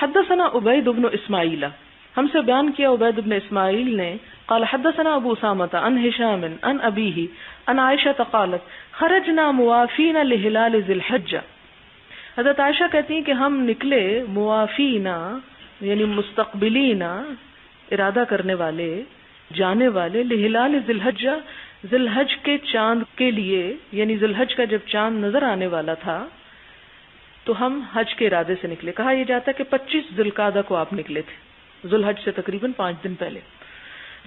حدثنا عبید بن اسماعیل، ہم سے بیان کیا عبید بن اسماعیل نے، قال حدثنا ابو اسامہ عن ہشام عن ابیہ عن عائشہ قالت خرجنا موافین لہلال ذی الحجہ. حضرت عائشہ کہتی ہیں کہ ہم نکلے موافینا یعنی مستقبلین، ارادہ کرنے والے، جانے والے، لہلال ذی الحجہ، ذی الحج کے چاند کے لیے، یعنی ذی الحج کا جب چاند نظر آنے والا تھا تو ہم حج کے ارادے سے نکلے. کہا یہ جاتا ہے کہ 25 ذی القعدہ کو آپ نکلے تھے، ذی الحج سے تقریباً 5 دن پہلے.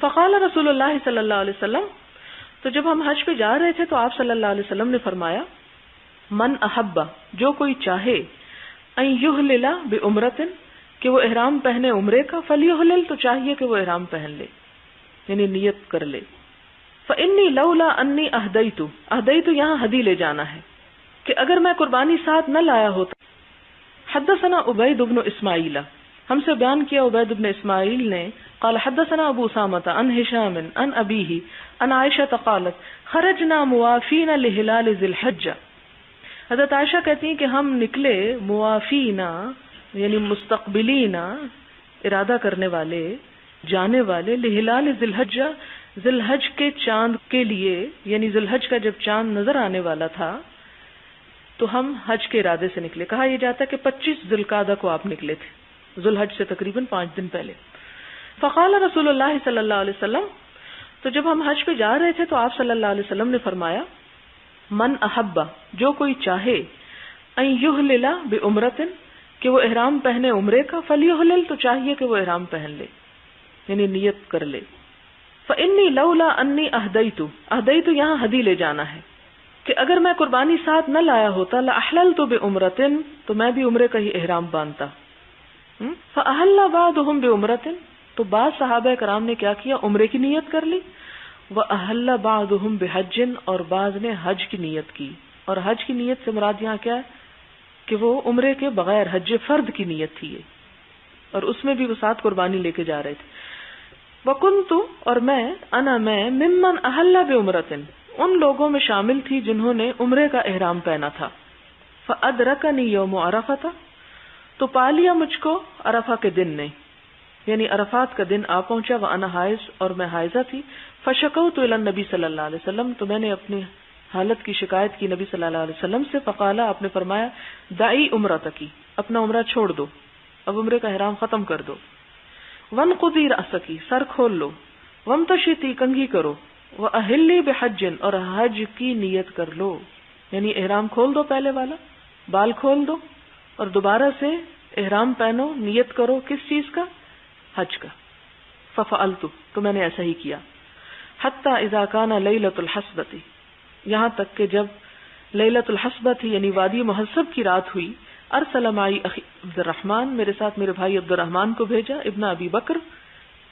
فقال رسول اللہ صلی اللہ علیہ وسلم، تو جب ہم حج پہ جا رہے تھے تو آپ صلی اللہ علیہ وسلم نے فرمایا من احب، جو کوئی چاہے، ان یحلل بعمرۃ، کہ وہ احرام پہنے عمرے کا، فلیحلل، تو چاہیے کہ وہ احرام پہن لے یعنی نیت کر لے. فانی لولا انی اہدیت یہاں ہدی لے جانا ہے کہ اگر میں قربانی ساتھ نہ لایا ہوتا. حدثنا عبید بن اسماعیل، ہم سے بیان کیا عبید بن اسماعیل نے، قال حدثنا ابو اسامہ عن ہشام عن ابیہ عن عائشہ قالت خرجنا موافین لہلال ذی الحجہ. حضرت عائشہ کہتی ہیں کہ ہم نکلے موافینا یعنی مستقبلین، ارادہ کرنے والے، جانے والے، لہلال ذی الحجہ، ذی الحج کے چاند کے لیے، یعنی ذی الحج کا جب چاند نظر آنے والا تھا تو ہم حج کے ارادے سے نکلے. کہا یہ جاتا ہے کہ 25 ذی القعدہ کو آپ نکلے تھے، ذی الحج سے تقریباً 5 دن پہلے. فقال رسول اللہ صلی اللہ علیہ وسلم، تو جب ہم حج پہ جا رہے تھے تو آپ صلی اللہ علیہ وسلم نے فرمایا من احب، جو کوئی چاہے، ان یحلل بعمرۃ، کہ وہ احرام پہنے عمرے کا، فلیحلل، تو چاہیے کہ وہ احرام پہن لے یعنی نیت کر لے. فانی لولا انی اہدیت یہاں ہدی لے جانا ہے کہ اگر میں قربانی ساتھ نہ لایا ہوتا لاحللت بعمرۃ، تو میں بھی عمرے کا ہی احرام باندھتا. فاحل بعضهم بعمرۃ، تو بعض صحابہ کرام نے کیا کیا، عمرے کی نیت کر لی. واحل بعضهم بحج، اور بعض نے حج کی نیت کی. اور حج کی نیت سے مراد یہاں کیا ہے کہ وہ عمرے کے بغیر حج فرد کی نیت تھی، اور اس میں بھی وہ ساتھ قربانی لے کے جا رہے تھے. وکنت، اور میں ممن احل بعمرۃ، ان لوگوں میں شامل تھی جنہوں نے عمرے کا احرام پہنا تھا. فادرکنی یوم عرفہ، تو پا لیا مجھ کو عرفہ کے دن نے، یعنی عرفات کا دن آ پہنچا. وانا حائض، اور میں حائضہ تھی. فشکوت الی النبی صلی اللہ علیہ وسلم، تو میں نے اپنی حالت کی شکایت کی نبی صلی اللہ علیہ وسلم سے. فقالا، آپ نے فرمایا دعی عمرتکی، اپنا عمرہ چھوڑ دو، اب عمرے کا احرام ختم کر دو. وانقضی رأسکی، سر کھول لو. وامتشطی، کنگھی کرو. واحلی بحج، اور حج کی نیت کر لو، یعنی احرام کھول دو پہلے والا، بال کھول دو اور دوبارہ سے احرام پہنو، نیت کرو کس چیز کا، حج کا. ففعلت، تو میں نے ایسا ہی کیا. حتی اذا کان لیلۃ الحسبۃ، یہاں تک کہ جب لیلۃ الحسبۃ یعنی وادی محسب کی رات ہوئی. ارسل معی اخی عبد الرحمن، میرے ساتھ میرے بھائی عبد الرحمن کو بھیجا، ابن ابی بکر.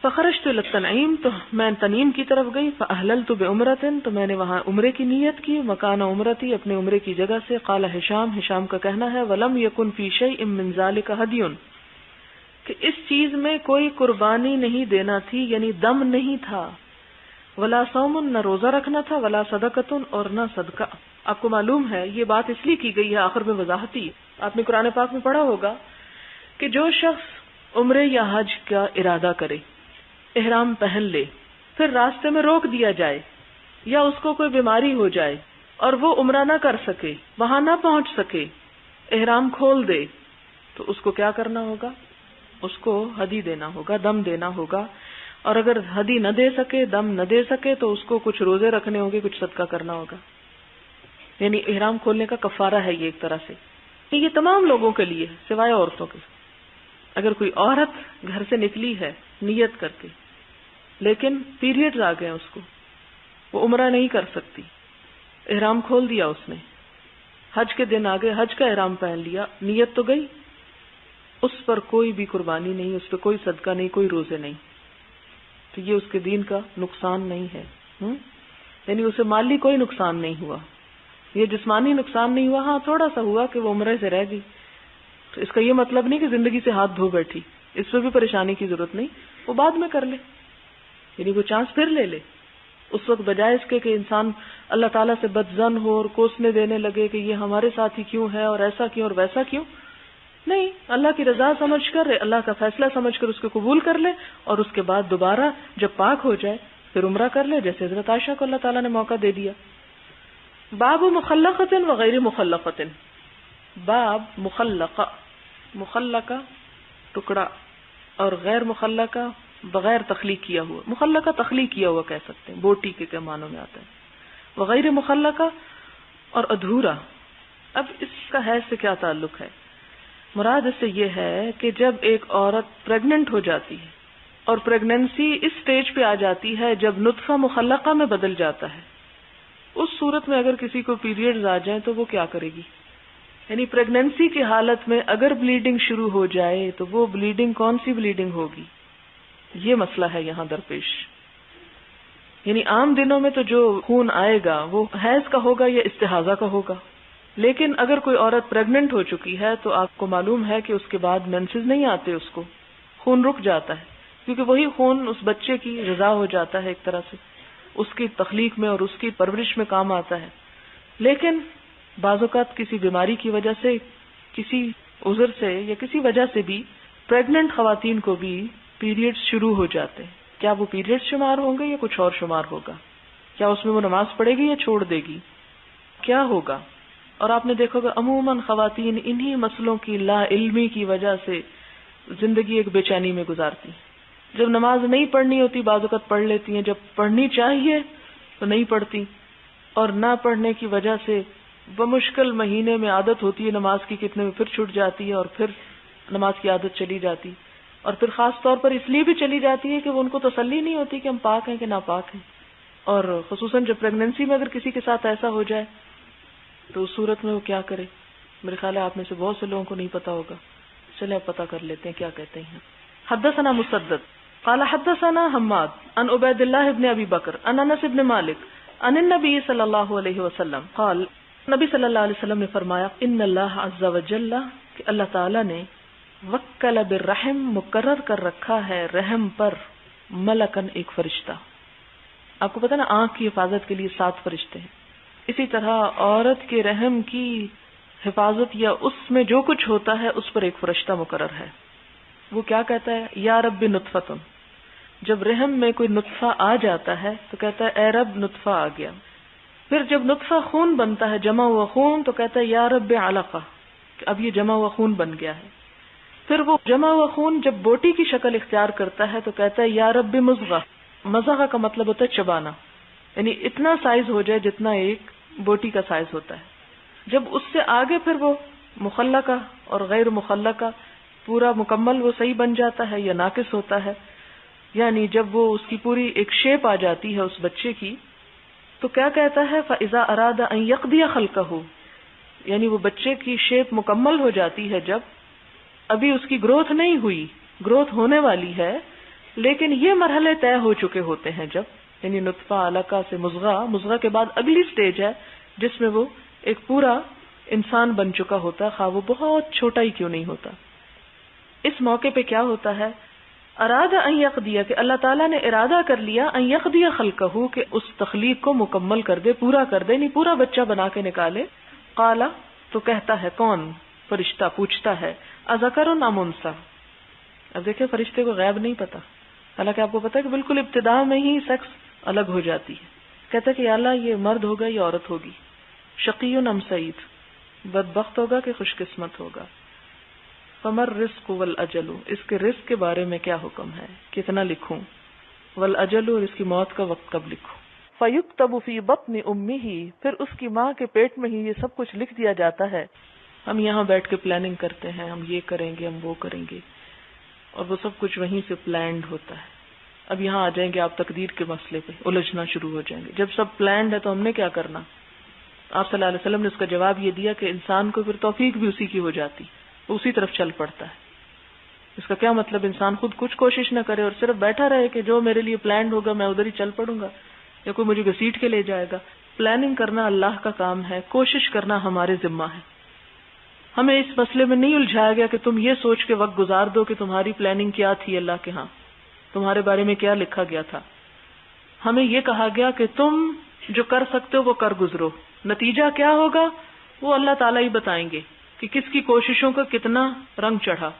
فخرجت الى التنعیم، تو میں تنعیم کی طرف گئی. فاحللت بعمرۃ، تو میں نے وہاں عمرے کی نیت کی. مکان عمرتی، اپنے عمرے کی جگہ سے. قال ہشام کا کہنا ہے ولم یکن فی شیء من ذلک ہدی، کہ اس چیز میں کوئی قربانی نہیں دینا تھی، یعنی دم نہیں تھا. ولا صوم، نہ روزہ رکھنا تھا. ولا صدقۃ، اور نہ صدقہ. آپ کو معلوم ہے یہ بات اس لیے کی گئی ہے، آخر میں وضاحتی. آپ نے قرآن پاک میں پڑھا ہوگا کہ جو شخص عمرے یا حج کا ارادہ کرے، احرام پہن لے، پھر راستے میں روک دیا جائے یا اس کو کوئی بیماری ہو جائے اور وہ عمرہ نہ کر سکے، وہاں نہ پہنچ سکے، احرام کھول دے، تو اس کو کیا کرنا ہوگا، اس کو ہدی دینا ہوگا، دم دینا ہوگا. اور اگر ہدی نہ دے سکے، دم نہ دے سکے، تو اس کو کچھ روزے رکھنے ہوں گے، کچھ صدقہ کرنا ہوگا. یعنی احرام کھولنے کا کفارہ ہے یہ ایک طرح سے. یہ تمام لوگوں کے لیے سوائے عورتوں کے. اگر کوئی عورت گھر سے نکلی ہے نیت کر کے لیکن پیریڈز آ گئے اس کو، وہ عمرہ نہیں کر سکتی، احرام کھول دیا اس نے، حج کے دن آگے، حج کا احرام پہن لیا، نیت تو گئی، اس پر کوئی بھی قربانی نہیں، اس پہ کوئی صدقہ نہیں، کوئی روزے نہیں. تو یہ اس کے دین کا نقصان نہیں ہے. یعنی اسے مالی کوئی نقصان نہیں ہوا، یہ جسمانی نقصان نہیں ہوا. ہاں تھوڑا سا ہوا کہ وہ عمرے سے رہ گئی، تو اس کا یہ مطلب نہیں کہ زندگی سے ہاتھ دھو بیٹھی، اس پہ بھی پریشانی کی ضرورت نہیں، وہ بعد میں کر لے، یعنی وہ چانس پھر لے لے. اس وقت بجائے اس کے کہ انسان اللہ تعالیٰ سے بدظن ہو اور کوسنے دینے لگے کہ یہ ہمارے ساتھ ہی کیوں ہے اور ایسا کیوں اور ویسا کیوں، نہیں، اللہ کی رضا سمجھ کر، اللہ کا فیصلہ سمجھ کر اس کو قبول کر لے، اور اس کے بعد دوبارہ جب پاک ہو جائے پھر عمرہ کر لے، جیسے حضرت عائشہ کو اللہ تعالیٰ نے موقع دے دیا۔ باب مخلقۃ و غیر مخلقۃ، باب مخلقہ، مخلقہ ٹکڑا، اور غیر مخلقہ بغیر تخلیق کیا ہوا، مخلقہ تخلیق کیا ہوا کہہ سکتے ہیں، بوٹی کے معنوں میں آتا ہے، وغیر مخلقہ اور ادھورا۔ اب اس کا حیض سے کیا تعلق ہے؟ مراد اس سے یہ ہے کہ جب ایک عورت پریگننٹ ہو جاتی ہے اور پریگننسی اس سٹیج پہ آ جاتی ہے جب نطفہ مخلقہ میں بدل جاتا ہے، اس صورت میں اگر کسی کو پیریڈز آ جائیں تو وہ کیا کرے گی؟ یعنی پریگننسی کی حالت میں اگر بلیڈنگ شروع ہو جائے تو وہ بلیڈنگ کون سی بلیڈنگ ہوگی؟ یہ مسئلہ ہے یہاں درپیش۔ یعنی عام دنوں میں تو جو خون آئے گا وہ حیض کا ہوگا یا استحاضہ کا ہوگا، لیکن اگر کوئی عورت پریگننٹ ہو چکی ہے تو آپ کو معلوم ہے کہ اس کے بعد مینسز نہیں آتے، اس کو خون رک جاتا ہے، کیونکہ وہی خون اس بچے کی غذا ہو جاتا ہے، ایک طرح سے اس کی تخلیق میں اور اس کی پرورش میں کام آتا ہے۔ لیکن بعض اوقات کسی بیماری کی وجہ سے، کسی عذر سے یا کسی وجہ سے بھی پریگننٹ خواتین کو بھی پیریڈز شروع ہو جاتے ہیں۔ کیا وہ پیریڈز شمار ہوں گے یا کچھ اور شمار ہوگا؟ کیا اس میں وہ نماز پڑھے گی یا چھوڑ دے گی؟ کیا ہوگا؟ اور آپ نے دیکھا ہوگا عموماً خواتین انہی مسئلوں کی لا علمی کی وجہ سے زندگی ایک بے چینی میں گزارتی ہیں۔ جب نماز نہیں پڑھنی ہوتی بعض اوقات پڑھ لیتی ہیں، جب پڑھنی چاہیے تو نہیں پڑھتی، اور نہ پڑھنے کی وجہ سے بمشکل مہینے میں عادت ہوتی ہے نماز کی، کتنے میں پھر چھوٹ جاتی ہے اور پھر نماز کی عادت چلی جاتی، اور پھر خاص طور پر اس لیے بھی چلی جاتی ہے کہ وہ ان کو تسلی نہیں ہوتی کہ ہم پاک ہیں کہ ناپاک ہیں، اور خصوصاً جب پریگننسی میں اگر کسی کے ساتھ ایسا ہو جائے تو اس صورت میں وہ کیا کرے؟ میرے خیال ہے آپ میں سے بہت سے لوگوں کو نہیں پتا ہوگا، چلے اب پتا کر لیتے ہیں کیا کہتے ہیں۔ حدثنا مسدد قال حدثنا حماد عن عبید اللہ بن ابی بکر عن انس بن مالک عن النبی صلی اللہ علیہ وسلم قال، نبی صلی اللہ علیہ وسلم نے فرمایا، ان اللہ عز وجل، کہ اللہ تعالی نے وکل بالرحم، مقرر کر رکھا ہے رحم پر، ملکن، ایک فرشتہ۔ آپ کو پتا نا آنکھ کی حفاظت کے لیے 7 فرشتے ہیں، اسی طرح عورت کے رحم کی حفاظت یا اس میں جو کچھ ہوتا ہے اس پر ایک فرشتہ مقرر ہے۔ وہ کیا کہتا ہے؟ یا رب نطفتن، جب رحم میں کوئی نطفہ آ جاتا ہے تو کہتا ہے اے رب نطفہ آ گیا۔ پھر جب نطفہ خون بنتا ہے، جمع ہوا خون، تو کہتا ہے یا رب علقہ، کہ اب یہ جمع ہوا خون بن گیا ہے۔ پھر وہ جمع ہوا خون جب بوٹی کی شکل اختیار کرتا ہے تو کہتا ہے یا رب مضغہ، مضغہ کا مطلب ہوتا ہے چبانا، یعنی اتنا سائز ہو جائے جتنا ایک بوٹی کا سائز ہوتا ہے۔ جب اس سے آگے پھر وہ مخلقہ اور غیر مخلقہ پورا مکمل وہ صحیح بن جاتا ہے یا ناقص ہوتا ہے، یعنی جب وہ اس کی پوری ایک شیپ آ جاتی ہے اس بچے کی، تو کیا کہتا ہے فَإِذَا أَرَادَ أَن يَقْضِيَ خَلْقَهُ، یعنی وہ بچے کی شیپ مکمل ہو جاتی ہے، جب ابھی اس کی گروتھ نہیں ہوئی، گروتھ ہونے والی ہے لیکن یہ مرحلے طے ہو چکے ہوتے ہیں، جب یعنی نطفہ، علقہ سے مضغہ، مضغہ کے بعد اگلی سٹیج ہے جس میں وہ ایک پورا انسان بن چکا ہوتا ہے، خواہ وہ بہت چھوٹا ہی کیوں نہیں ہوتا۔ اس موقع پہ کیا ہوتا ہے؟ ارادہ ان یقضی، کہ اللہ تعالیٰ نے ارادہ کر لیا، ان یقضی خلقہ، کہ اس تخلیق کو مکمل کر دے، پورا کر دے، نہیں پورا بچہ بنا کے نکالے۔ قالا، تو کہتا ہے کون؟ فرشتہ پوچھتا ہے اذکر ام انثی۔ اب دیکھیں فرشتے کو غیب نہیں پتا، حالانکہ آپ کو پتا ہے کہ بالکل ابتدا میں ہی سیکس الگ ہو جاتی ہے۔ کہتا ہے کہ یا اللہ یہ مرد ہوگا یا عورت ہوگی، شقی ام سعید، بدبخت ہوگا کہ خوش قسمت ہوگا۔ فمر رزق والاجل، اس کے رزق کے بارے میں کیا حکم ہے، کتنا لکھوں، والاجل، اور اس کی موت کا وقت کب لکھوں۔ فیکتب فی بطن امہ، پھر اس کی ماں کے پیٹ میں ہی یہ سب کچھ لکھ دیا جاتا ہے۔ ہم یہاں بیٹھ کے پلاننگ کرتے ہیں، ہم یہ کریں گے، ہم وہ کریں گے، اور وہ سب کچھ وہیں سے پلانڈ ہوتا ہے۔ اب یہاں آ جائیں گے آپ تقدیر کے مسئلے پہ، الجھنا شروع ہو جائیں گے۔ جب سب پلانڈ ہے تو ہم نے کیا کرنا؟ آپ صلی اللہ علیہ وسلم نے اس کا جواب یہ دیا کہ انسان کو پھر توفیق بھی اسی کی ہو جاتی، وہ اسی طرف چل پڑتا ہے۔ اس کا کیا مطلب انسان خود کچھ کوشش نہ کرے اور صرف بیٹھا رہے کہ جو میرے لیے پلانڈ ہوگا میں ادھر ہی چل پڑوں گا، یا کوئی مجھے گھسیٹ کے لے جائے گا۔ پلاننگ کرنا اللہ کا کام ہے، کوشش کرنا ہمارے ذمہ ہے۔ ہمیں اس مسئلے میں نہیں الجھایا گیا کہ تم یہ سوچ کے وقت گزار دو کہ تمہاری پلاننگ کیا تھی اللہ کے ہاں، تمہارے بارے میں کیا لکھا گیا تھا۔ ہمیں یہ کہا گیا کہ تم جو کر سکتے ہو وہ کر گزرو، نتیجہ کیا ہوگا وہ اللہ تعالیٰ ہی بتائیں گے۔ کہ کس کی کوششوں کا کتنا رنگ چڑھا،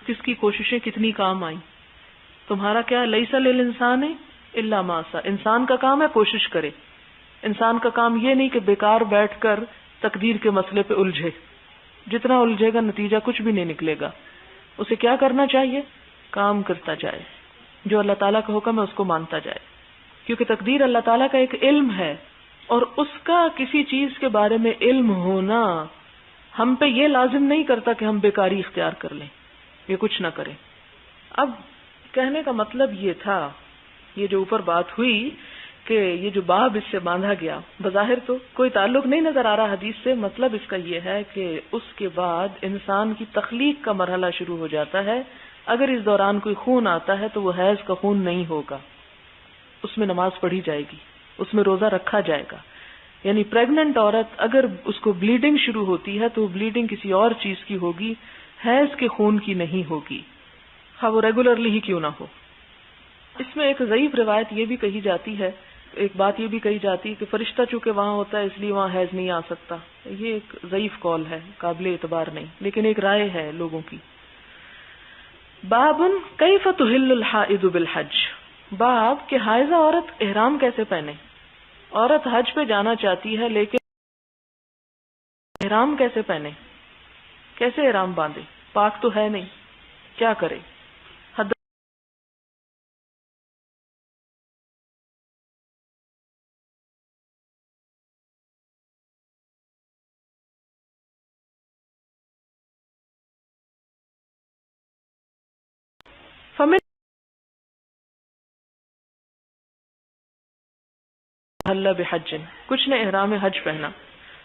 کس کی کوششیں کتنی کام آئیں. تمہارا کیا لیس للانسان الا ما سعی، انسان کا کام ہے کوشش کرے. انسان کا کام یہ نہیں کہ بیکار بیٹھ کر تقدیر کے مسئلے پہ الجھے، جتنا الجھے گا نتیجہ کچھ بھی نہیں نکلے گا. اسے کیا کرنا چاہیے؟ کام کرتا جائے، جو اللہ تعالیٰ کا حکم ہے اس کو مانتا جائے، کیونکہ تقدیر اللہ تعالیٰ کا ایک علم ہے، اور اس کا کسی چیز کے بارے میں علم ہونا ہم پہ یہ لازم نہیں کرتا کہ ہم بیکاری اختیار کر لیں یا کچھ نہ کریں. اب کہنے کا مطلب یہ تھا، یہ جو اوپر بات ہوئی کہ یہ جو باب اس سے باندھا گیا، بظاہر تو کوئی تعلق نہیں نظر آ رہا حدیث سے، مطلب اس کا یہ ہے کہ اس کے بعد انسان کی تخلیق کا مرحلہ شروع ہو جاتا ہے. اگر اس دوران کوئی خون آتا ہے تو وہ حیض کا خون نہیں ہوگا، اس میں نماز پڑھی جائے گی، اس میں روزہ رکھا جائے گا. یعنی پریگننٹ عورت اگر اس کو بلیڈنگ شروع ہوتی ہے تو بلیڈنگ کسی اور چیز کی ہوگی، حیض کے خون کی نہیں ہوگی، خواہ وہ ریگولرلی ہی کیوں نہ ہو. اس میں ایک ضعیف روایت یہ بھی کہی جاتی ہے، ایک بات یہ بھی کہی جاتی ہے کہ فرشتہ چونکہ وہاں ہوتا ہے اس لیے وہاں حیض نہیں آ سکتا. یہ ایک ضعیف قول ہے، قابل اعتبار نہیں، لیکن ایک رائے ہے لوگوں کی. باب کیف تحل الحائض بالحج، باب کہ حائضہ عورت احرام کیسے پہنے. عورت حج پہ جانا چاہتی ہے لیکن احرام کیسے پہنے، کیسے احرام باندھے، پاک تو ہے نہیں، کیا کرے. فمن حل بحج، کچھ نے احرام حج پہنا.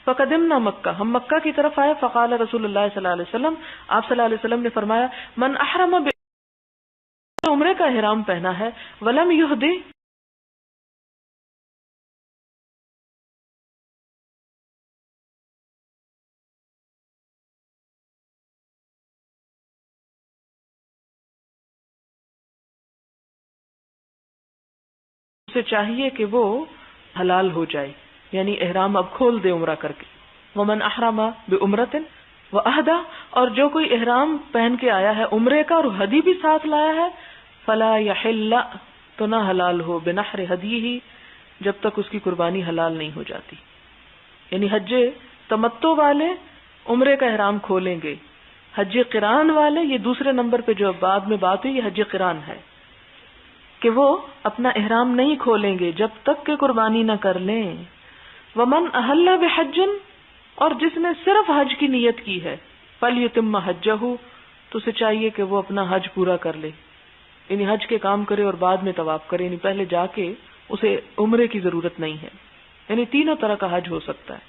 فقدمنا مکہ، ہم مکہ کی طرف آئے. فقال رسول اللہ صلی اللہ علیہ وسلم، آپ صلی اللہ علیہ وسلم نے فرمایا، من احرم عمرے کا احرام پہنا ہے، ولم یہدی اسے چاہیے کہ وہ حلال ہو جائے، یعنی احرام اب کھول دے عمرہ کر کے. ومن احرم بعمرۃ واہدی، اور جو کوئی احرام پہن کے آیا ہے عمرے کا اور ہدی بھی ساتھ لایا ہے، فلا یحل، تو نہ حلال ہو، بنحر ہدیہ، جب تک اس کی قربانی حلال نہیں ہو جاتی. یعنی حج تمتع والے عمرے کا احرام کھولیں گے، حج قران والے، یہ دوسرے نمبر پہ جو بعد میں بات ہوئی یہ حج قران ہے، کہ وہ اپنا احرام نہیں کھولیں گے جب تک کہ قربانی نہ کر لیں. ومن احل بحج، اور جس نے صرف حج کی نیت کی ہے، فلیتم حجہ، تو اسے چاہیے کہ وہ اپنا حج پورا کر لے، یعنی حج کے کام کرے اور بعد میں طواف کرے، یعنی پہلے جا کے اسے عمرے کی ضرورت نہیں ہے. یعنی تینوں طرح کا حج ہو سکتا ہے،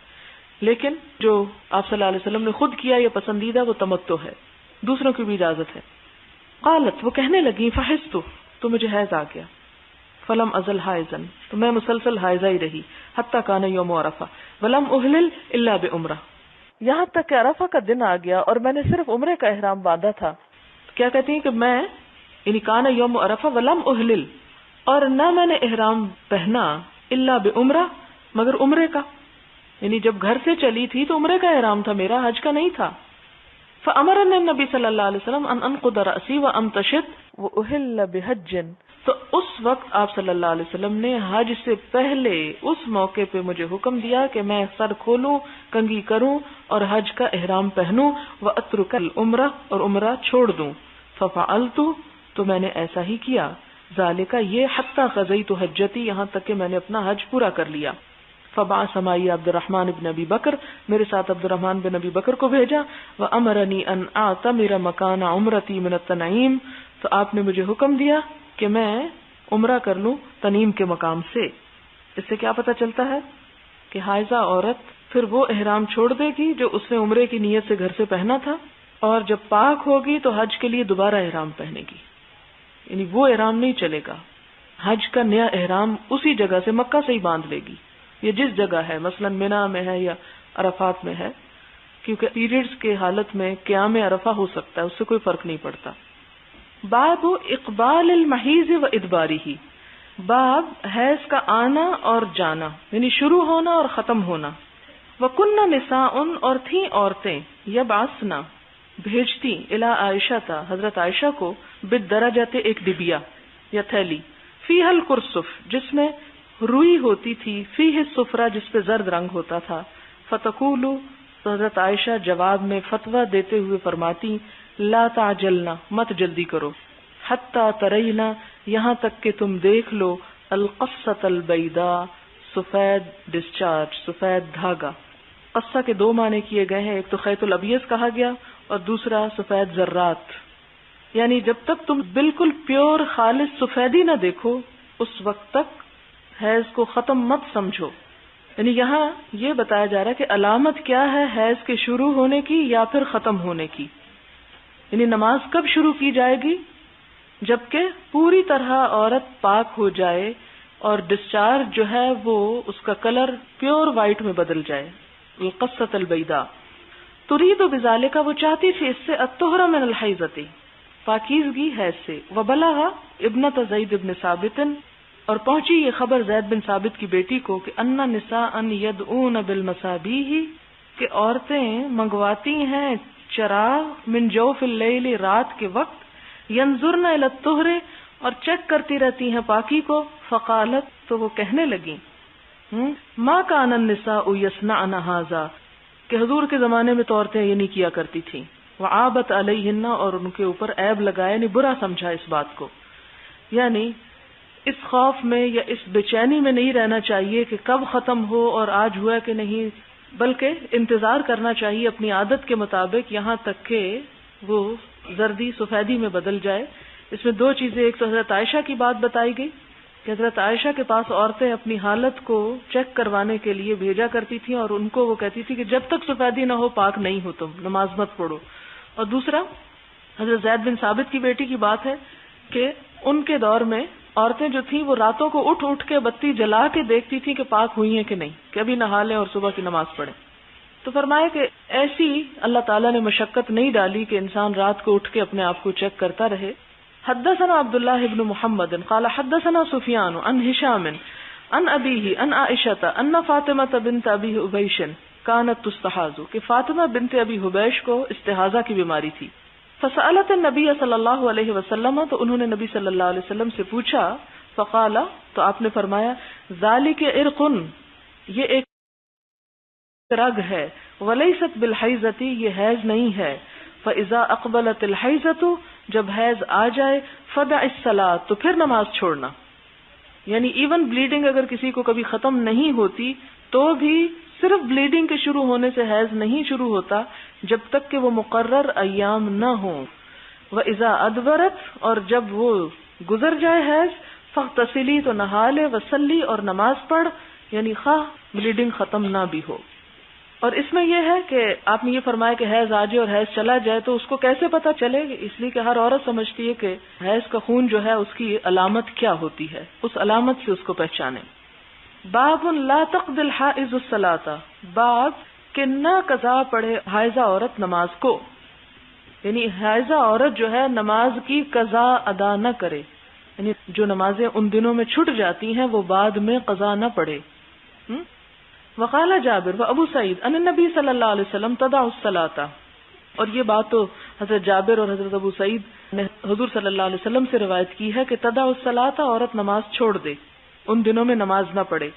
لیکن جو آپ صلی اللہ علیہ وسلم نے خود کیا یہ پسندیدہ وہ تمتع ہے، دوسروں کی بھی اجازت ہے. قالت، وہ کہنے لگی، فحست، تو مجھے حیض آ گیا. فلم ازل حائزن، تو میں مسلسل حائزہ ہی رہی. حتی کان یوم عرفہ ولم احلل الا بعمرہ، یہاں تک کہ عرفہ کا دن آ گیا اور میں نے صرف عمرے کا احرام باندھا تھا. کیا کہتی ہیں کہ میں، یعنی کان یوم عرفہ ولم احلل، اور نہ میں نے احرام پہنا الا بعمرہ، مگر عمرے کا، یعنی جب گھر سے چلی تھی تو عمرے کا احرام تھا میرا، حج کا نہیں تھا. فامرنی النبی صلی اللہ علیہ وسلم ان انقض رأسی وامتشط واحل بحج، تو اس وقت آپ صلی اللہ علیہ وسلم نے حج سے پہلے اس موقع پہ مجھے حکم دیا کہ میں سر کھولوں، کنگھی کروں اور حج کا احرام پہنوں، واترک العمرہ، اور عمرہ چھوڑ دوں. ففعلت، تو میں نے ایسا ہی کیا. ذالک، یہ حتی قضیت حجتی، یہاں تک کہ میں نے اپنا حج پورا کر لیا. فبعث معي عبد الرحمن بن ابی بکر، میرے ساتھ عبد الرحمن بن ابی بکر کو بھیجا. وامرنی ان اعتمر مکان عمرتی من التنعیم، تو آپ نے مجھے حکم دیا کہ میں عمرہ کر لوں تنعیم کے مقام سے. اس سے کیا پتہ چلتا ہے کہ حائضہ عورت پھر وہ احرام چھوڑ دے گی جو اس نے عمرے کی نیت سے گھر سے پہنا تھا، اور جب پاک ہوگی تو حج کے لیے دوبارہ احرام پہنے گی، یعنی وہ احرام نہیں چلے گا. حج کا نیا احرام اسی جگہ سے مکہ سے ہی باندھ لے گی، یہ جس جگہ ہے، مثلا منا میں ہے یا عرفات میں ہے، کیونکہ پیریڈز کے حالت میں قیام عرفہ ہو سکتا ہے، اس سے کوئی فرق نہیں پڑتا. باب اقبال المحیض و ادبارہ، باب حیض کا آنا اور جانا، یعنی شروع ہونا اور ختم ہونا. وَكُنَّ نِسَاءٌ اور تھیں عورتیں یبعثن بھیجتی الی عائشہ حضرت عائشہ کو بالدرجۃ ایک ڈبیا یا تھیلی فیہا الکرسف جس میں روئی ہوتی تھی فیہ الصفرہ جس پہ زرد رنگ ہوتا تھا فتقول تو حضرت عائشہ جواب میں فتویٰ دیتے ہوئے فرماتی لا تعجلنا مت جلدی کرو حتی ترینا یہاں تک کہ تم دیکھ لو القصۃ البیضاء سفید ڈسچارج سفید دھاگا. قصہ کے دو معنی کیے گئے ہیں, ایک تو خیط الابیض کہا گیا اور دوسرا سفید ذرات, یعنی جب تک تم بالکل پیور خالص سفیدی نہ دیکھو اس وقت تک حیض کو ختم مت سمجھو. یعنی یہاں یہ بتایا جا رہا ہے کہ علامت کیا ہے حیض کے شروع ہونے کی یا پھر ختم ہونے کی. یعنی نماز کب شروع کی جائے گی؟ جبکہ پوری طرح عورت پاک ہو جائے اور ڈسچارج جو ہے وہ اس کا کلر پیور وائٹ میں بدل جائے. القصۃ البیضاء ترید بذالک وہ چاہتی تھی اس سے الطہر من الحیضۃ پاکیزگی حیض سے. وبلغ ابنۃ زید بن ثابت اور پہنچی یہ خبر زید بن ثابت کی بیٹی کو کہ ان نساء یدعون بالمصابیح کہ عورتیں منگواتی ہیں چراغ من جوف اللیل رات کے وقت ینظرن الی الطہر اور چیک کرتی رہتی ہیں پاکی کو. فقالت تو وہ کہنے لگی ما کان النساء یصنعن ھذا کہ حضور کے زمانے میں تو عورتیں یہ نہیں کیا کرتی تھیں. وعابت علیہن اور ان کے اوپر عیب لگایا یعنی برا سمجھا اس بات کو. یعنی اس خوف میں یا اس بے چینی میں نہیں رہنا چاہیے کہ کب ختم ہو اور آج ہوا کہ نہیں, بلکہ انتظار کرنا چاہیے اپنی عادت کے مطابق یہاں تک کہ وہ زردی سفیدی میں بدل جائے. اس میں دو چیزیں, ایک تو حضرت عائشہ کی بات بتائی گئی کہ حضرت عائشہ کے پاس عورتیں اپنی حالت کو چیک کروانے کے لیے بھیجا کرتی تھیں اور ان کو وہ کہتی تھی کہ جب تک سفیدی نہ ہو پاک نہیں ہو تم نماز مت پڑھو. اور دوسرا حضرت زید بن ثابت کی بیٹی کی بات ہے کہ ان کے دور میں عورتیں جو تھیں وہ راتوں کو اٹھ اٹھ کے بتی جلا کے دیکھتی تھیں کہ پاک ہوئی ہیں کہ نہیں, کہ ابھی نہا لیں اور صبح کی نماز پڑھیں. تو فرمایا کہ ایسی اللہ تعالیٰ نے مشقت نہیں ڈالی کہ انسان رات کو اٹھ کے اپنے آپ کو چیک کرتا رہے. حدثنا عبداللہ ابن محمد قال حدثنا سفیان عن ہشام عن ابیہ عن عائشہ ان فاطمہ بنت ابی حبیش کانت تستحاض کہ فاطمہ بنت ابی حبیش کو استحاضہ کی بیماری تھی. فسألت النبی صلی اللہ علیہ وسلم تو انہوں نے نبی صلی اللہ علیہ وسلم سے پوچھا. فقال تو آپ نے فرمایا ذالک عرق یہ ایک رگ ہے, ولیست بالحیضۃ یہ حیض نہیں ہے. فاذا اقبلت الحیضۃ جب حیض آ جائے فدع الصلاۃ تو پھر نماز چھوڑنا. یعنی ایون بلیڈنگ اگر کسی کو کبھی ختم نہیں ہوتی تو بھی صرف بلیڈنگ کے شروع ہونے سے حیض نہیں شروع ہوتا جب تک کہ وہ مقرر ایام نہ ہوں. وَإِذَا أَدْبَرَتْ اور جب وہ گزر جائے حیض فاغتسلی تو نہا لے, وصلی اور نماز پڑھ, یعنی خواہ بلیڈنگ ختم نہ بھی ہو. اور اس میں یہ ہے کہ آپ نے یہ فرمایا کہ حیض آ جائے اور حیض چلا جائے تو اس کو کیسے پتا چلے, اس لیے کہ ہر عورت سمجھتی ہے کہ حیض کا خون جو ہے اس کی علامت کیا ہوتی ہے, اس علامت سے اس کو پہچانے. باب لا تقضی الحائض الصلاۃ باب کہ نہ قضا پڑھے حائضہ عورت نماز کو, یعنی حائضہ عورت جو ہے نماز کی قضا ادا نہ کرے, یعنی جو نمازیں ان دنوں میں چھٹ جاتی ہیں وہ بعد میں قضا نہ پڑھے. وقال جابر و ابو سعید ان النبی صلی اللہ علیہ وسلم تدع الصلاۃ اور یہ بات تو حضرت جابر اور حضرت ابو سعید نے حضور صلی اللہ علیہ وسلم سے روایت کی ہے کہ تدع الصلاۃ عورت نماز چھوڑ دے, ان دنوں میں نماز نہ پڑھے.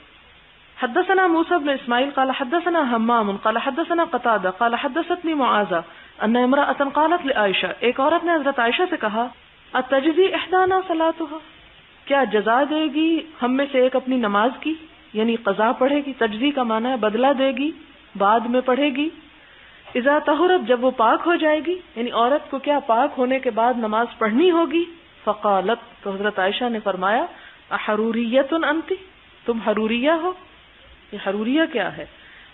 حدثنا موسى بن اسماعیل قال حدثنا حمام قال حدثنا قتادہ قال حدثتنی معاذہ ان امرأة قالت لعائشہ ایک عورت نے حضرت عائشہ سے کہا اتجزی احدانا صلاتها کیا جزا دے گی ہم میں سے ایک اپنی نماز کی, یعنی قضا پڑھے گی. تجزی کا معنی ہے بدلہ دے گی, بعد میں پڑھے گی. اذا طہرت جب وہ پاک ہو جائے گی, یعنی عورت کو کیا پاک ہونے کے بعد نماز پڑھنی ہوگی. فقالت تو حضرت عائشہ نے فرمایا احروریۃ انت تم حروریہ ہو. یہ حروریہ کیا ہے؟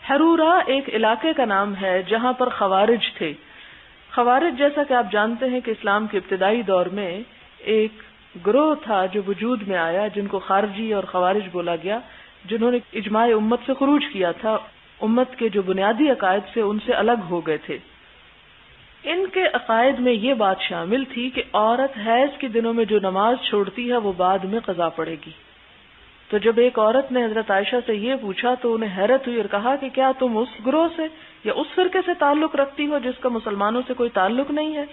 حرورہ ایک علاقے کا نام ہے جہاں پر خوارج تھے. خوارج جیسا کہ آپ جانتے ہیں کہ اسلام کے ابتدائی دور میں ایک گروہ تھا جو وجود میں آیا جن کو خارجی اور خوارج بولا گیا, جنہوں نے اجماع امت سے خروج کیا تھا, امت کے جو بنیادی عقائد سے ان سے الگ ہو گئے تھے. ان کے عقائد میں یہ بات شامل تھی کہ عورت حیض کے دنوں میں جو نماز چھوڑتی ہے وہ بعد میں قضا پڑے گی. تو جب ایک عورت نے حضرت عائشہ سے یہ پوچھا تو انہیں حیرت ہوئی اور کہا کہ کیا تم اس گروہ سے یا اس فرقے سے تعلق رکھتی ہو جس کا مسلمانوں سے کوئی تعلق نہیں ہے؟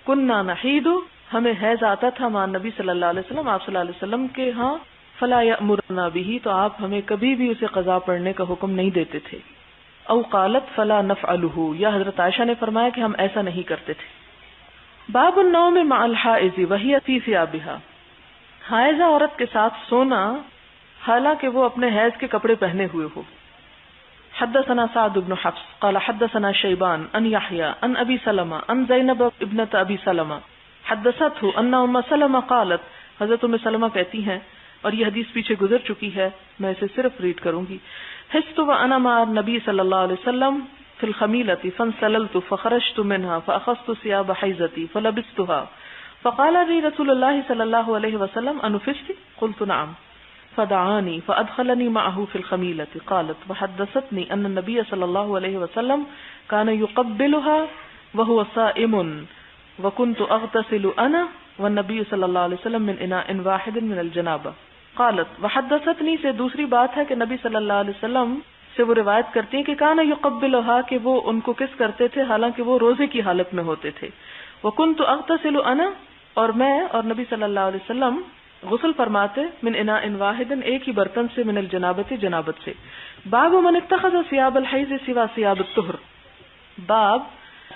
کننا نحید، ہمیں حیض آتا تھا مع نبی صلی اللہ علیہ وسلم، آپ صلی اللہ علیہ وسلم کے ہاں، فلا یأمرنا به، تو آپ ہمیں کبھی بھی اسے قضا پڑھنے کا حکم نہیں دیتے تھے، او قالت فلا نفعلہ، یا حضرت عائشہ نے فرمایا کہ ہم ایسا نہیں کرتے تھے۔ باب النوم مع الحائض وہی فی ثیابها، حائضہ عورت کے ساتھ سونا حالانکہ وہ اپنے حیض کے کپڑے پہنے ہوئے ہو۔ حدثنا سعد بن حفص قال حدثنا شیبان ان یحیی ان ابی سلمہ ان زینب ابنت ابی سلمہ حدثته ان ام سلمہ قالت، حضرت ام سلمہ کہتی ہیں، اور یہ حدیث پیچھے گزر چکی ہے، میں اسے صرف ریڈ کروں گی۔ حست وانا مع النبی صلی اللہ علیہ وسلم فی الخمیلۃ فانسللت فخرجت منها فاخذت ثياب حیضتی فلبستها فقال لي رسول الله صلى الله عليه وسلم انفست؟ قلت نعم، فدعاني فادخلني معه في الخميلة، قالت وحدثتني ان النبي صلى الله عليه وسلم كان يقبلها وهو صائم وكنت اغتسل انا والنبي صلی اللہ علیہ وسلم من اناء واحد من الجنابہ، قالت وحدثتنی سے دوسری بات ہے کہ نبی صلی اللہ علیہ وسلم سے وہ روایت کرتی ہیں کہ کان یقبلها، کہ وہ ان کو کس کرتے تھے حالانکہ وہ روزے کی حالت میں ہوتے تھے، وکنت اغتسل انا، اور میں اور نبی صلی اللہ علیہ وسلم غسل فرماتے من اناء واحد، ایک ہی برتن سے، من الجنابۃ، جنابت سے۔ باب من اتخذ ثياب الحیض سوا ثياب الطہر، باب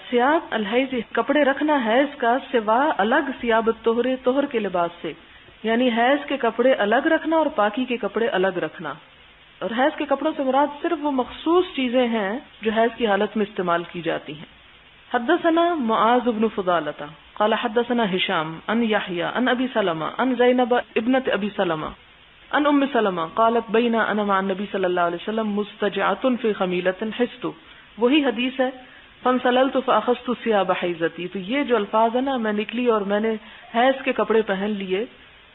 ثياب الحیض، کپڑے رکھنا حیض کا سوا الگ ثياب الطہر، طہر کے لباس سے، یعنی حیض کے کپڑے الگ رکھنا اور پاکی کے کپڑے الگ رکھنا۔ اور حیض کے کپڑوں سے مراد صرف وہ مخصوص چیزیں ہیں جو حیض کی حالت میں استعمال کی جاتی ہیں۔ حدثنا معاذ بن فضالة قال حدثنا هشام عن يحيى عن ابي سلمة عن زينب ابنت ابي سلمة عن ام سلمة قالت بين انا مع النبي صلى الله عليه وسلم مستجعة في خميلة حست، وہی حدیث ہے، فانسللت فاخذت ثياب حيضتي، تو یہ جو الفاظ ہے نا، میں نکلی اور میں نے حیض کے کپڑے پہن لیے،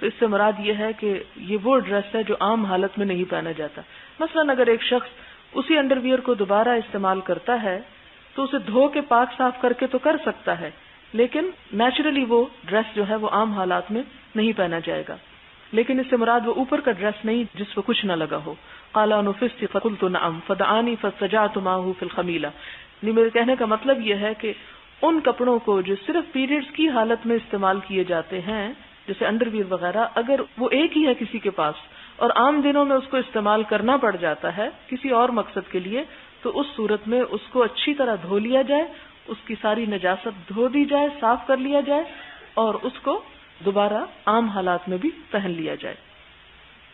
تو اس سے مراد یہ ہے کہ یہ وہ ڈریس ہے جو عام حالت میں نہیں پہنا جاتا۔ مثلا اگر ایک شخص اسی انڈر ویئر کو دوبارہ استعمال کرتا ہے تو اسے دھو کے پاک صاف کر کے تو کر سکتا ہے، لیکن نیچرلی وہ ڈریس جو ہے وہ عام حالات میں نہیں پہنا جائے گا، لیکن اس سے مراد وہ اوپر کا ڈریس نہیں جس پہ کچھ نہ لگا ہو۔ قال انفست فقلت نعم فدعاني فاستجعت معه في الخميلة، یعنی میرے کہنے کا مطلب یہ ہے کہ ان کپڑوں کو جو صرف پیریڈز کی حالت میں استعمال کیے جاتے ہیں جیسے انڈر ویئر وغیرہ، اگر وہ ایک ہی ہے کسی کے پاس اور عام دنوں میں اس کو استعمال کرنا پڑ جاتا ہے کسی اور مقصد کے لیے، تو اس صورت میں اس کو اچھی طرح دھو لیا جائے، اس کی ساری نجاست دھو دی جائے، صاف کر لیا جائے، اور اس کو دوبارہ عام حالات میں بھی پہن لیا جائے۔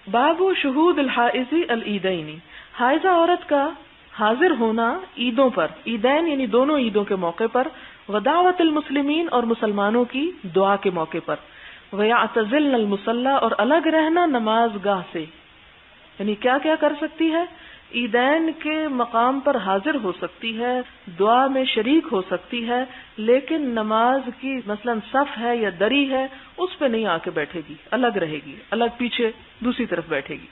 باب شہود الحائض العیدین، حائضہ عورت کا حاضر ہونا عیدوں پر، عیدین یعنی دونوں عیدوں کے موقع پر، ودعوت المسلمین اور مسلمانوں کی دعا کے موقع پر، ویعتزلن المصلی اور الگ رہنا نماز گاہ سے، یعنی کیا کیا کر سکتی ہے؟ عیدین کے مقام پر حاضر ہو سکتی ہے، دعا میں شریک ہو سکتی ہے، لیکن نماز کی مثلا صف ہے یا دری ہے اس پہ نہیں آ کے بیٹھے گی، الگ رہے گی، الگ پیچھے دوسری طرف بیٹھے گی۔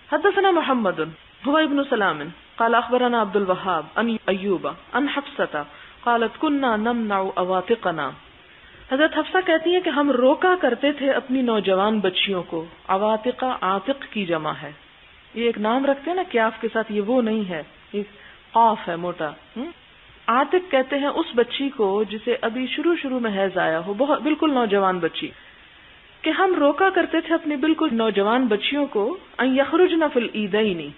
حدثنا محمد هو ابن سلام قال اخبرنا عبد الوهاب عن ایوب عن حفصة قالت كنا نمنع عواتقنا، حضرت حفصہ کہتی ہیں کہ ہم روکا کرتے تھے اپنی نوجوان بچیوں کو، عواتقہ عاتق کی جمع ہے، یہ ایک نام رکھتے ہیں نا کیاف کے ساتھ، یہ وہ نہیں ہے، یہ قاف ہے موٹا۔ عاتق کہتے ہیں اس بچی کو جسے ابھی شروع میں حیض آیا ہو، بہت بالکل نوجوان بچی، کہ ہم روکا کرتے تھے اپنی بالکل نوجوان بچیوں کو ان یخرجن فی العیدین،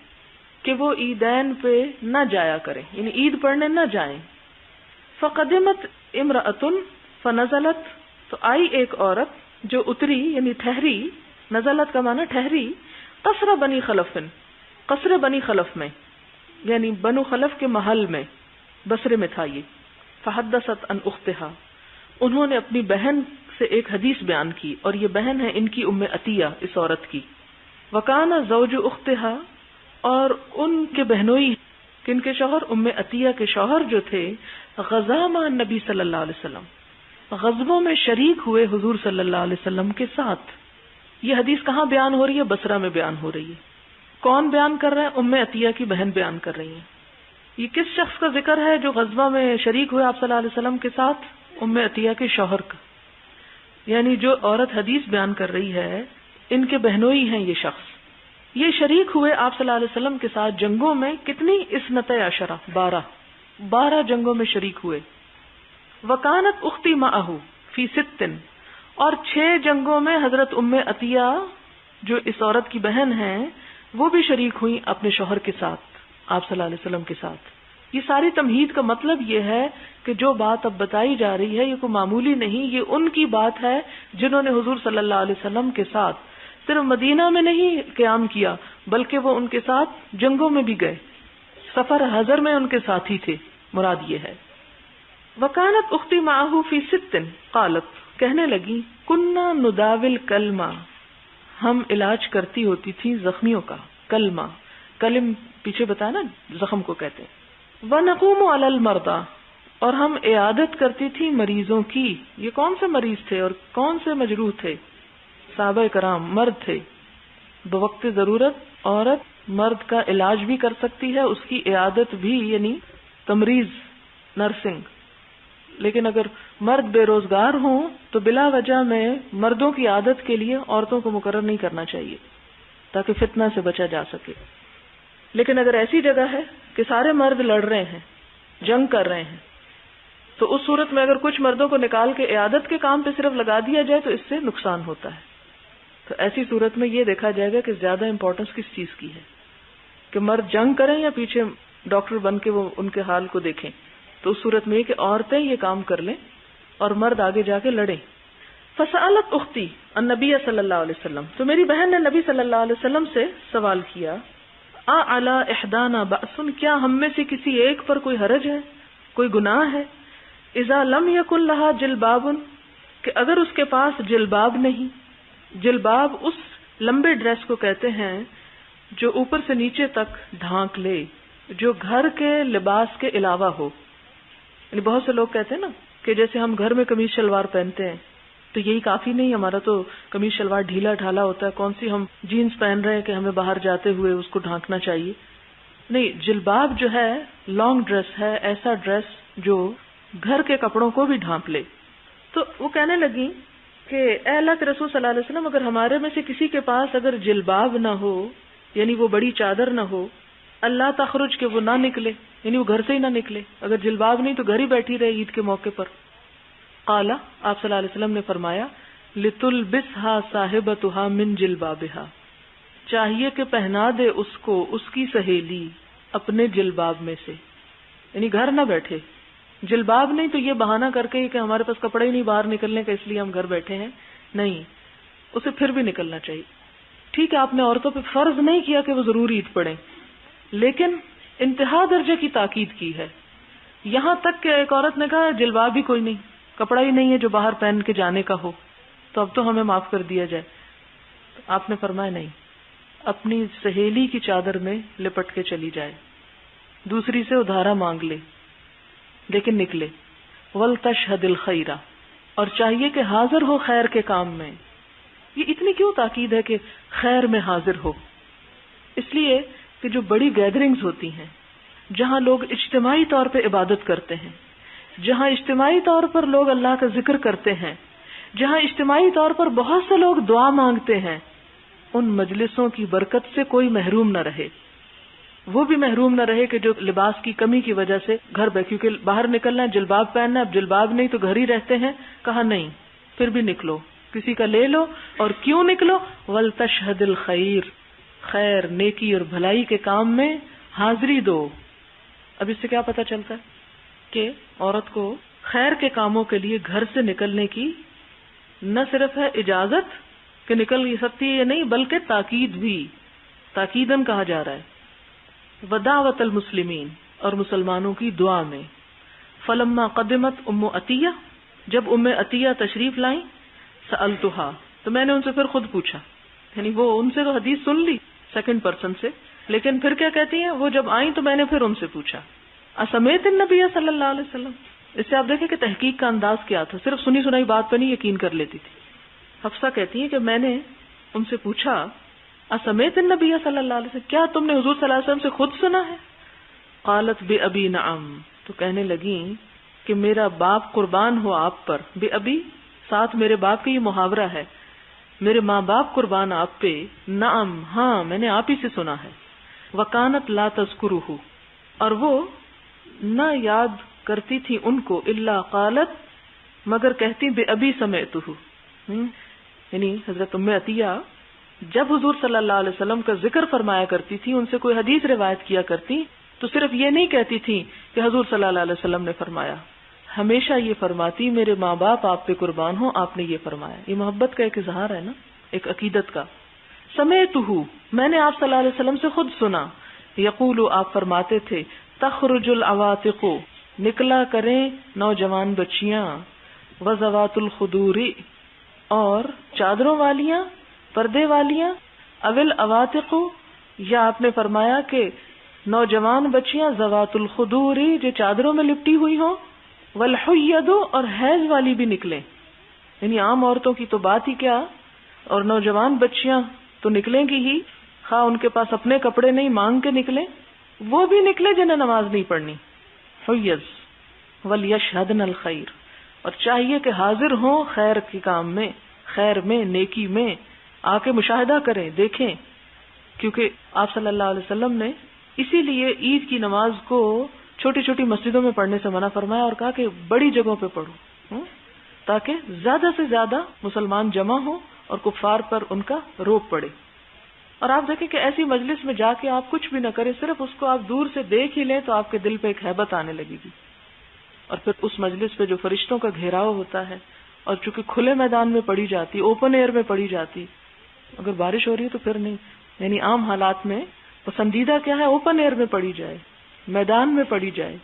کہ وہ عیدین پہ نہ جایا کریں، یعنی عید پڑھنے نہ جائیں۔ فقدمت امرأۃ فنزلت، تو آئی ایک عورت جو اتری یعنی ٹھہری، نزلت کا معنی ٹھہری، قصر بنی خلف، قصر بنی خلف میں، یعنی بنو خلف کے محل میں، بصرے میں تھا یہ۔ فحدثت عن اختہا، انہوں نے اپنی بہن سے ایک حدیث بیان کی، اور یہ بہن ہے ان کی ام عطیہ، اس عورت کی۔ وکان زوج اختہا، اور ان کے بہنوئی کن کے شوہر، ام عطیہ کے شوہر جو تھے، غزا مع النبی صلی اللہ علیہ وسلم، غزووں میں شریک ہوئے حضور صلی اللہ علیہ وسلم کے ساتھ۔ یہ حدیث کہاں بیان ہو رہی ہے؟ بصرہ میں بیان ہو رہی ہے۔ کون بیان کر رہا ہے؟ ام عطیہ کی بہن بیان کر رہی ہیں۔ یہ کس شخص کا ذکر ہے جو غزوہ میں شریک ہوئے آپ صلی اللہ علیہ وسلم کے ساتھ؟ ام عطیہ کے شوہر کا، یعنی جو عورت حدیث بیان کر رہی ہے ان کے بہنوئی ہیں یہ شخص. یہ شریک ہوئے آپ صلی اللہ علیہ وسلم کے ساتھ جنگوں میں کتنی؟ 12 12 جنگوں میں شریک ہوئے. وکانت اختی معہ فی 6 اور 6 جنگوں میں حضرت ام عطیہ جو اس عورت کی بہن ہیں وہ بھی شریک ہوئی اپنے شوہر کے ساتھ آپ صلی اللہ علیہ وسلم کے ساتھ. یہ ساری تمہید کا مطلب یہ ہے کہ جو بات اب بتائی جا رہی ہے یہ کوئی معمولی نہیں، یہ ان کی بات ہے جنہوں نے حضور صلی اللہ علیہ وسلم کے ساتھ صرف مدینہ میں نہیں قیام کیا بلکہ وہ ان کے ساتھ جنگوں میں بھی گئے، سفر حضر میں ان کے ساتھی تھے. مراد یہ ہے. وکانت اختی معہ فی 6 قالت کہنے لگی کننا نداول کلمہ ہم علاج کرتی ہوتی تھی زخمیوں کا. کلمہ کلم پیچھے بتایا نا زخم کو کہتے ہیں. وَنَقُومُ عَلَى الْمَرْضَى اور ہم عیادت کرتی تھی مریضوں کی. یہ کون سے مریض تھے اور کون سے مجروح تھے؟ صحابہ کرام مرد تھے. بوقت ضرورت عورت مرد کا علاج بھی کر سکتی ہے، اس کی عیادت بھی، یعنی تمریض نرسنگ. لیکن اگر مرد بے روزگار ہوں تو بلا وجہ میں مردوں کی عادت کے لیے عورتوں کو مقرر نہیں کرنا چاہیے تاکہ فتنہ سے بچا جا سکے. لیکن اگر ایسی جگہ ہے کہ سارے مرد لڑ رہے ہیں، جنگ کر رہے ہیں، تو اس صورت میں اگر کچھ مردوں کو نکال کے عیادت کے کام پہ صرف لگا دیا جائے تو اس سے نقصان ہوتا ہے. تو ایسی صورت میں یہ دیکھا جائے گا کہ زیادہ امپورٹنس کس چیز کی ہے کہ مرد جنگ کریں یا پیچھے ڈاکٹر بن کے وہ ان کے حال کو دیکھیں. تو اس صورت میں یہ کہ عورتیں یہ کام کر لیں اور مرد آگے جا کے لڑیں. فسألت اختی النبی صلی اللہ علیہ وسلم تو میری بہن نے نبی صلی اللہ علیہ وسلم سے سوال کیا علی احدانا بأس کیا ہم میں سے کسی ایک پر کوئی حرج ہے، کوئی گناہ ہے؟ اذا لم یکن لہا جلباب کہ اگر اس کے پاس جلباب نہیں. جلباب اس لمبے ڈریس کو کہتے ہیں جو اوپر سے نیچے تک ڈھانک لے، جو گھر کے لباس کے علاوہ ہو. یعنی بہت سے لوگ کہتے ہیں نا کہ جیسے ہم گھر میں قمیض شلوار پہنتے ہیں تو یہی کافی نہیں، ہمارا تو قمیض شلوار ڈھیلا ڈھالا ہوتا ہے، کون سی ہم جینز پہن رہے ہیں کہ ہمیں باہر جاتے ہوئے اس کو ڈھانکنا چاہیے. نہیں، جلباب جو ہے لانگ ڈریس ہے، ایسا ڈریس جو گھر کے کپڑوں کو بھی ڈھانپ لے. تو وہ کہنے لگی کہ اے اللہ کے رسول صلی اللہ علیہ وسلم اگر ہمارے میں سے کسی کے پاس اگر جلباب نہ ہو، یعنی وہ بڑی چادر نہ ہو، اللہ تخرج کہ وہ نہ نکلے، یعنی وہ گھر سے ہی نہ نکلے، اگر جلباب نہیں تو گھر ہی بیٹھی رہے عید کے موقع پر. قال آپ صلی اللہ علیہ وسلم نے فرمایا لتلبسها صاحبتها من جلبابها چاہیے کہ پہنا دے اس کو اس کی سہیلی اپنے جلباب میں سے، یعنی گھر نہ بیٹھے. جلباب نہیں تو یہ بہانہ کر کے کہ ہمارے پاس کپڑے ہی نہیں باہر نکلنے کا اس لیے ہم گھر بیٹھے ہیں، نہیں، اسے پھر بھی نکلنا چاہیے. ٹھیک ہے آپ نے عورتوں پہ فرض نہیں کیا کہ وہ ضرور عید پڑھیں، لیکن انتہا درجے کی تاکید کی ہے. یہاں تک کہ ایک عورت نے کہا جلباب بھی کوئی نہیں، کپڑا ہی نہیں ہے جو باہر پہن کے جانے کا ہو، تو اب تو ہمیں معاف کر دیا جائے. آپ نے فرمایا نہیں، اپنی سہیلی کی چادر میں لپٹ کے چلی جائے، دوسری سے ادھارا مانگ لے لیکن نکلے. وَلْتَشْهَدِ الْخَيْرَ اور چاہیے کہ حاضر ہو خیر کے کام میں. یہ اتنی کیوں تاکید ہے کہ خیر میں حاضر ہو؟ اس لیے کہ جو بڑی گیدرنگز ہوتی ہیں جہاں لوگ اجتماعی طور پہ عبادت کرتے ہیں، جہاں اجتماعی طور پر لوگ اللہ کا ذکر کرتے ہیں، جہاں اجتماعی طور پر بہت سے لوگ دعا مانگتے ہیں، ان مجلسوں کی برکت سے کوئی محروم نہ رہے. وہ بھی محروم نہ رہے کہ جو لباس کی کمی کی وجہ سے گھر بیٹھے، کیونکہ باہر نکلنا ہے جلباب پہننا ہے، اب جلباب نہیں تو گھر ہی رہتے ہیں. کہا نہیں، پھر بھی نکلو، کسی کا لے لو. اور کیوں نکلو؟ وَلْتَشْهَدِ الْخَيْرِ خیر نیکی اور بھلائی کے کام میں حاضری دو. اب اس سے کیا پتہ چلتا ہے کہ عورت کو خیر کے کاموں کے لیے گھر سے نکلنے کی نہ صرف ہے اجازت کہ نکل سکتی ہے یا نہیں، بلکہ تاکید بھی، تاکیدن کہا جا رہا ہے. ودعوت المسلمین اور مسلمانوں کی دعا میں. فلما قدمت ام عطیہ جب ام عطیہ تشریف لائیں، سألتها تو میں نے ان سے پھر خود پوچھا، یعنی وہ ان سے تو حدیث سن لی سیکنڈ پرسن سے، لیکن پھر کیا کہتی ہیں وہ جب آئیں تو میں نے پھر ان سے پوچھا اسمیت النبی صلی اللہ علیہ وسلم. اس سے آپ دیکھیں کہ تحقیق کا انداز کیا تھا، صرف سنی سنائی بات پہ نہیں یقین کر لیتی تھی. حفصہ کہتی ہیں کہ میں نے ان سے پوچھا اسمیت النبی صلی اللہ علیہ وسلم کیا تم نے حضور صلی اللہ علیہ وسلم سے خود سنا ہے؟ قالت بے ابی نعم تو کہنے لگیں کہ میرا باپ قربان ہو آپ پر. بے ابی ساتھ میرے باپ کا یہ محاورہ ہے میرے ماں باپ قربان آپ پہ، نعم ہاں میں نے آپ ہی سے سنا ہے، وکانت لا تذکرہ، اور وہ نہ یاد کرتی تھی ان کو، الا قالت مگر کہتی بے ابی سمعتہ، یعنی حضرت ام عطیہ جب حضور صلی اللہ علیہ وسلم کا ذکر فرمایا کرتی تھی، ان سے کوئی حدیث روایت کیا کرتی تو صرف یہ نہیں کہتی تھی کہ حضور صلی اللہ علیہ وسلم نے فرمایا، ہمیشہ یہ فرماتی میرے ماں باپ آپ پہ قربان ہوں، آپ نے یہ فرمایا۔ یہ محبت کا ایک اظہار ہے نا، ایک عقیدت کا۔ سمعتہ، میں نے آپ صلی اللہ علیہ وسلم سے خود سنا، یقول آپ فرماتے تھے تخرج العواتق، نکلا کریں نوجوان بچیاں، وذوات الخدور، اور چادروں والیاں، پردے والیاں، اول عواتق، یا آپ نے فرمایا کہ نوجوان بچیاں ذوات الخدور جو چادروں میں لپٹی ہوئی ہوں، والحید، اور حیض والی بھی نکلیں، یعنی عام عورتوں کی تو بات ہی کیا، اور نوجوان بچیاں تو نکلیں گی ہی، خواہ ان کے پاس اپنے کپڑے نہیں مانگ کے نکلیں، وہ بھی نکلے جنہیں نماز نہیں پڑھنی، حیض، ولیشہدن الخیر، اور چاہیے کہ حاضر ہوں خیر کے کام میں، خیر میں، نیکی میں، آ کے مشاہدہ کریں، دیکھیں، کیونکہ آپ صلی اللہ علیہ وسلم نے اسی لیے عید کی نماز کو چھوٹی چھوٹی مسجدوں میں پڑھنے سے منع فرمایا اور کہا کہ بڑی جگہوں پہ پڑھو، تاکہ زیادہ سے زیادہ مسلمان جمع ہوں اور کفار پر ان کا روب پڑے۔ اور آپ دیکھیں کہ ایسی مجلس میں جا کے آپ کچھ بھی نہ کریں، صرف اس کو آپ دور سے دیکھ ہی لیں تو آپ کے دل پہ ایک ہیبت آنے لگے گی، اور پھر اس مجلس پہ جو فرشتوں کا گھیراؤ ہوتا ہے، اور چونکہ کھلے میدان میں پڑھی جاتی، اوپن ایئر میں پڑھی جاتی، اگر بارش ہو رہی ہے تو پھر نہیں، یعنی عام حالات میں پسندیدہ کیا ہے، اوپن ایئر میں پڑھی جائے، میدان میں پڑھی جائے،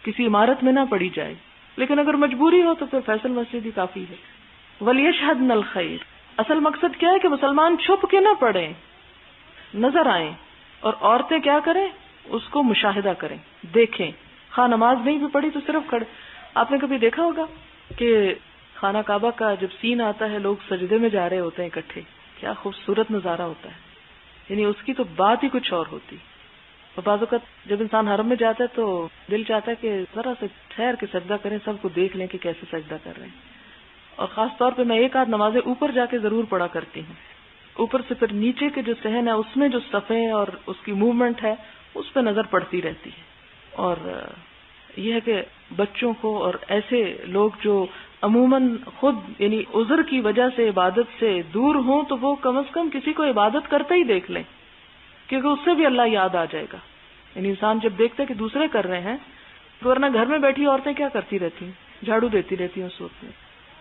کسی عمارت میں نہ پڑھی جائے، لیکن اگر مجبوری ہو تو پھر فیصل مسجد ہی کافی ہے۔ ولیشہدن الخیر، اصل مقصد کیا ہے کہ مسلمان چھپ کے نہ پڑھیں، نظر آئیں، اور عورتیں کیا کریں، اس کو مشاہدہ کریں، دیکھیں، خواہ نماز نہیں بھی پڑھی تو صرف کھڑے۔ آپ نے کبھی دیکھا ہوگا کہ خانہ کعبہ کا جب سین آتا ہے لوگ سجدے میں جا رہے ہوتے ہیں اکٹھے، کیا خوبصورت نظارہ ہوتا ہے، یعنی اس کی تو بات ہی کچھ اور ہوتی۔ اور بعض اوقات جب انسان حرم میں جاتا ہے تو دل چاہتا ہے کہ ذرا سے ٹھہر کے سجدہ کریں، سب کو دیکھ لیں کہ کیسے سجدہ کر رہے ہیں۔ اور خاص طور پہ میں ایک آدھ نمازیں اوپر جا کے ضرور پڑھا کرتی ہوں، اوپر سے پھر نیچے کے جو صحن ہے اس میں جو صفیں اور اس کی موومنٹ ہے اس پہ نظر پڑتی رہتی ہے۔ اور یہ ہے کہ بچوں کو اور ایسے لوگ جو عموماً خود یعنی عذر کی وجہ سے عبادت سے دور ہوں تو وہ کم از کم کسی کو عبادت کرتے ہی دیکھ لیں، کیونکہ اس سے بھی اللہ یاد آ جائے گا۔ یعنی انسان جب دیکھتا ہے کہ دوسرے کر رہے ہیں، ورنہ گھر میں بیٹھی عورتیں کیا کرتی رہتی ہیں، جھاڑو دیتی رہتی ہیں اس وقت میں،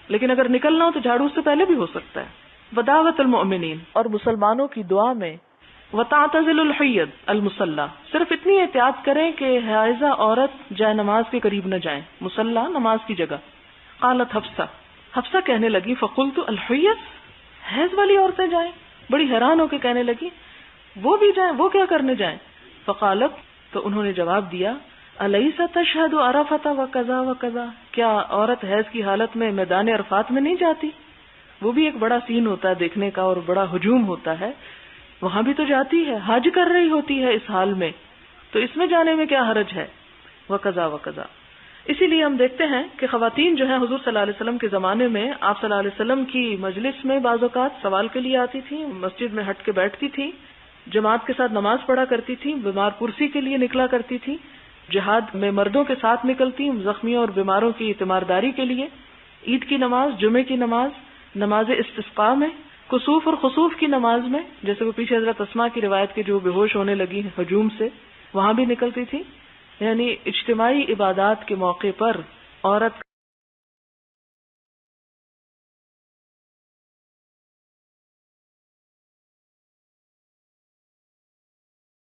لیکن اگر نکلنا ہو تو جھاڑو اس سے پہلے بھی ہو سکتا ہے۔ ودعوت المؤمنین، اور مسلمانوں کی دعا میں، وتعتزل الحید المصلی، صرف اتنی احتیاط کریں کہ حائضہ عورت جائے نماز کے قریب نہ جائیں، مصلی نماز کی جگہ۔ قالت حفصہ کہنے لگی فقلت الحید، حیض والی عورتیں جائیں؟ بڑی حیران ہو کے کہنے لگی وہ بھی جائیں، وہ کیا کرنے جائیں؟ فقالت، تو انہوں نے جواب دیا الیس تشہد عرفۃ وکذا وکذا، کیا عورت حیض کی حالت میں میدان عرفات میں نہیں جاتی؟ وہ بھی ایک بڑا سین ہوتا ہے دیکھنے کا اور بڑا ہجوم ہوتا ہے، وہاں بھی تو جاتی ہے، حج کر رہی ہوتی ہے اس حال میں، تو اس میں جانے میں کیا حرج ہے؟ وکذا وکذا۔ اسی لیے ہم دیکھتے ہیں کہ خواتین جو ہیں حضور صلی اللہ علیہ وسلم کے زمانے میں آپ صلی اللہ علیہ وسلم کی مجلس میں بعض اوقات سوال کے لیے آتی تھیں، مسجد میں ہٹ کے بیٹھتی تھیں، جماعت کے ساتھ نماز پڑھا کرتی تھیں، بیمار پرسی کے لیے نکلا کرتی تھیں، جہاد میں مردوں کے ساتھ نکلتی، زخمیوں اور بیماروں کی تیمارداری کے لیے، عید کی نماز، جمعے کی نماز، نماز استسقاء میں، کسوف اور خسوف کی نماز میں، جیسے وہ پیچھے حضرت اسماء کی روایت کے جو بے ہوش ہونے لگی ہجوم سے، وہاں بھی نکلتی تھی۔ یعنی اجتماعی عبادات کے موقع پر عورت